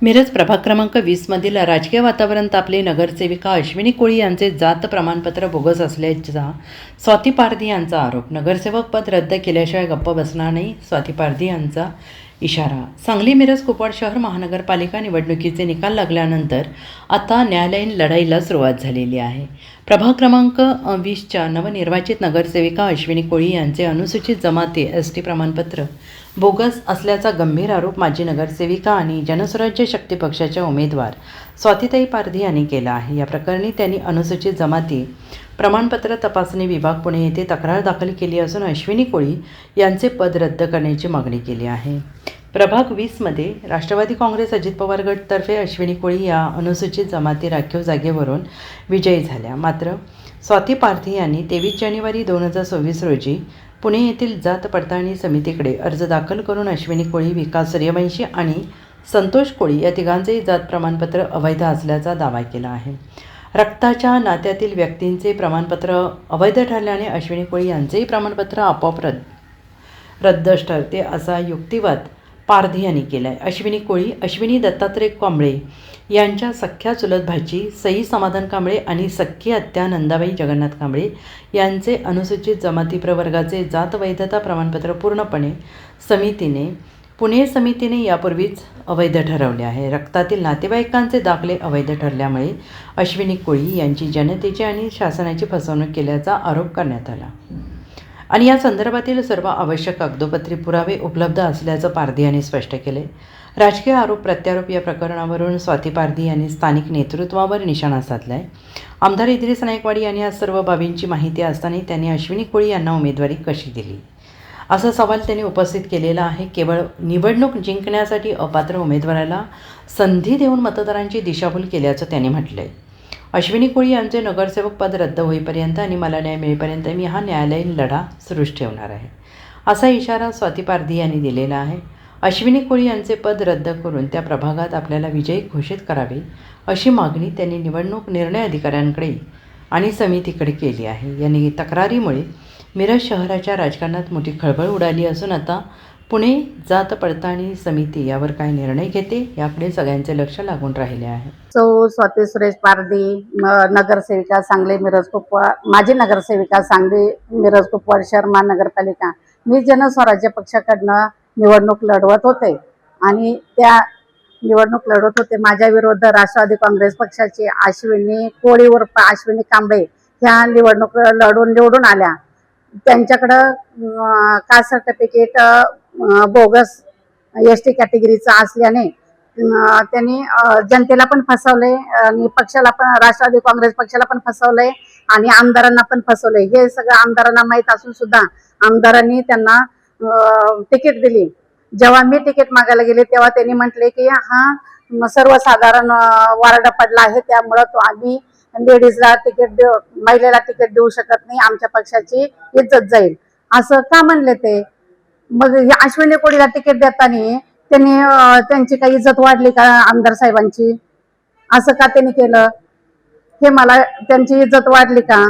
मिरज प्रभाग क्रमांक 20 मधील राजकीय वातावरण तापले. नगरसेविका अश्विनी कोळी यांचे जात प्रमाणपत्र बोगस असल्याचा स्वाती पारधी यांचा आरोप. नगरसेवक पद रद्द केल्याशिवाय गप्प बसणार नाही, स्वाती पारधी यांचा इशारा. सांगली मिरज कुपवाड शहर महानगरपालिका निवडणुकीचे निकाल लागल्यानंतर आता न्यायालयीन लढाईला सुरुवात झालेली आहे. प्रभाग क्रमांक 20च्या नवनिर्वाचित नगरसेविका अश्विनी कोळी यांचे अनुसूचित जमाती ST प्रमाणपत्र बोगस असल्याचा गंभीर आरोप माजी नगरसेविका आणि जनस्वराज्य शक्ती पक्षाच्या उमेदवार स्वातीताई पारधी यांनी केला आहे. या प्रकरणी त्यांनी अनुसूचित जमाती प्रमाणपत्र तपासणी विभाग पुणे येथे तक्रार दाखल केली असून अश्विनी कोळी यांचे पद रद्द करण्याची मागणी केली आहे. प्रभाग 20मध्ये राष्ट्रवादी काँग्रेस अजित पवार गटतर्फे अश्विनी कोळी या अनुसूचित जमाती राखीव जागेवरून विजयी झाल्या. मात्र स्वाती पारधी यांनी 23 जानेवारी 2024 रोजी पुणे येथील जात पडताळणी समितीकडे अर्ज दाखल करून अश्विनी कोळी, विकास सूर्यवंशी आणि संतोष कोळी या तिघांचेही जात प्रमाणपत्र अवैध असल्याचा दावा केला आहे. रक्ताच्या नात्यातील व्यक्तींचे प्रमाणपत्र अवैध ठरल्याने अश्विनी कोळी यांचेही प्रमाणपत्र आपोआप रद्दच ठरते असा युक्तिवाद पारधी यांनी केला आहे. अश्विनी कोळी अश्विनी दत्तात्रय कांबळे यांच्या सख्या चुलत भाची सई समाधान कांबळे आणि सख्खी आत्या नंदाबाई जगन्नाथ कांबळे यांचे अनुसूचित जमाती प्रवर्गाचे जात वैधता प्रमाणपत्र पुणे समितीने यापूर्वीच अवैध ठरवले आहे. रक्तातील नातेवाईकांचे दाखले अवैध ठरल्यामुळे अश्विनी कोळी यांची जनतेची आणि शासनाची फसवणूक केल्याचा आरोप करण्यात आला आणि या संदर्भातील सर्व आवश्यक कागदोपत्री पुरावे उपलब्ध असल्याचं पारधी यांनी स्पष्ट केले. राजकीय आरोप प्रत्यारोप या प्रकरणावरून स्वाती पारधी यांनी स्थानिक नेतृत्वावर निशाणा साधला आहे. आमदार इद्रिस नाईकवाडी यांनी या सर्व बाबींची माहिती असताना त्यांनी अश्विनी कोळी यांना उमेदवारी कशी दिली असा सवाल त्यांनी उपस्थित केलेला आहे. केवळ निवडणूक जिंकण्यासाठी अपात्र उमेदवाराला संधी देऊन मतदारांची दिशाभूल केल्याचं त्यांनी म्हटलं आहे. अश्विनी कोळी यांचे नगरसेवक पद रद्द होईपर्यंत आणि मला न्याय मिळेपर्यंत मी हा न्यायालयीन लढा सुरूच ठेवणार आहे असा इशारा स्वाती पारधी यांनी दिलेला आहे. अश्विनी कोळी यांचे पद रद्द करून त्या प्रभागात आपल्याला विजयी घोषित करावे अशी मागणी त्यांनी निवडणूक निर्णय अधिकाऱ्यांकडे आणि समितीकडे केली आहे. यांनी तक्रारीमुळे मिरज शहराच्या राजकारणात मोठी खळबळ उडाली असून आता पुणे जात पडताळणी समिती यावर काय निर्णय घेते याकडे सगळ्यांचे लक्ष लागून राहिले आहे. स्वाती सुरेश पारधी, नगरसेविका सांगली मिरज कुपवाड, माजी नगरसेविका सांगली मिरज कुपवाड शहर महानगरपालिका. मी जनस्वराज्य पक्षाकडनं निवडणूक लढवत होते आणि त्या निवडणूक लढवत होते. माझ्या विरुद्ध राष्ट्रवादी काँग्रेस पक्षाचे अश्विनी कोळी उर्फ अश्विनी कांबळे ह्या निवडणूक लढून निवडून आल्या. त्यांच्याकडं कास्ट सर्टिफिकेट बोगस ST कॅटेगरीचा असल्याने त्यांनी जनतेला पण फसवले आणि पक्षाला पण, राष्ट्रवादी काँग्रेस पक्षाला पण फसवलंय आणि आमदारांना पण फसवलंय. हे सगळं आमदारांना माहीत असून सुद्धा आमदारांनी त्यांना तिकीट दिली. जेव्हा मी तिकीट मागायला गेले तेव्हा त्यांनी म्हटले की हा सर्वसाधारण वार्ड पडला आहे, त्यामुळं तो आम्ही लेडीजला तिकीट महिलेला तिकीट देऊ शकत नाही, आमच्या पक्षाची इज्जत जाईल असं का म्हणले ते. मग अश्विनी कोळीला तिकीट देताना त्यांची काही इज्जत वाढली का आमदार साहेबांची? असं का त्यांनी केलं? हे मला त्यांची इज्जत वाढली का?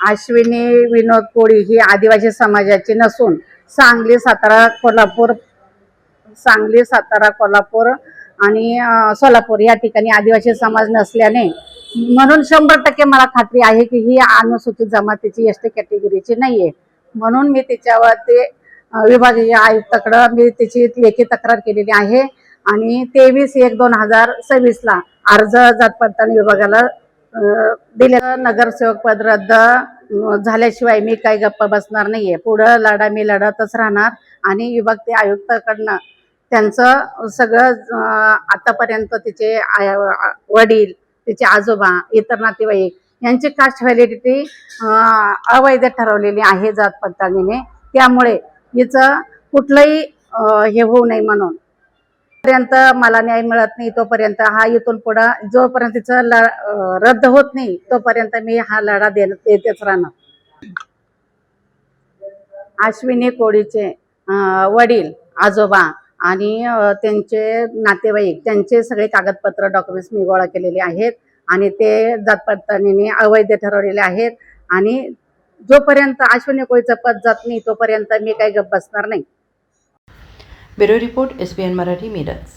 अश्विनी विनोद कोळी ही आदिवासी समाजाची नसून सांगली सातारा कोल्हापूर आणि सोलापूर या ठिकाणी आदिवासी समाज नसल्याने, म्हणून 100% मला खात्री आहे की ही अनुसूचित जमातीची ST कॅटेगरीची नाहीये. म्हणून मी त्याच्यावरती विभागीय आयुक्ताकडं मी त्याची लेखी तक्रार केलेली आहे आणि 23/1/2026 ला अर्ज जात पडताळणी विभागाला दिले. नगरसेवक पद रद्द झाल्याशिवाय मी काही गप्प बसणार नाहीये. पुढं लढा मी लढतच राहणार आणि विभागीय आयुक्ताकडनं त्यांचं सगळं आतापर्यंत तिचे वडील, तिचे आजोबा, इतर नातेवाईक यांची कास्ट व्हॅलिडिटी अवैध ठरवलेली आहे जात पडताळणीने. त्यामुळे हिचं कुठलंही हे होऊ नये म्हणून पर्यंत मला न्याय मिळत नाही तोपर्यंत, हा इथून पुढं जोपर्यंत तिचं रद्द होत नाही तोपर्यंत मी हा लढा देतेच राहणार. अश्विनी कोळीचे वडील, आजोबा आणि त्यांचे नातेवाईक त्यांचे सगळे कागदपत्र डॉक्युमेंट्स मी गोळा केलेले आहेत आणि ते जात पडताळणीने अवैध ठरवलेले आहेत आणि जोपर्यंत अश्विनी कोळीचं पद जात नाही तोपर्यंत मी काही गप्प बसणार नाही. Bureau report SBN Marathi, Miraj.